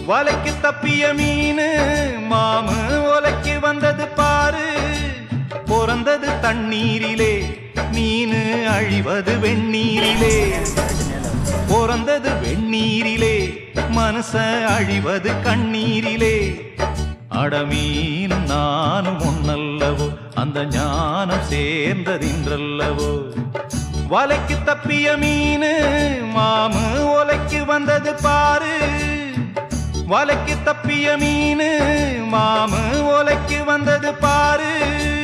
வலைக்கு தப்பிய மீனு மாமு ஒலைக்கு வந்தது பாரு. பிறந்தது தண்ணீரிலே மீனு அழிவது வெந்நீரிலே. பிறந்தது வெந்நீரிலே மனச அழிவது கண்ணீரிலே. அடமீனும் நானும் ஒன்னல்லவோ அந்த ஞானம் சேர்ந்ததின்றல்லவோ. வலைக்கு தப்பிய மீனு மாமு ஒலைக்கு வந்தது பாரு. வலைக்கு தப்பிய மீனு மாமு ஒலைக்கு வந்தது பாரு.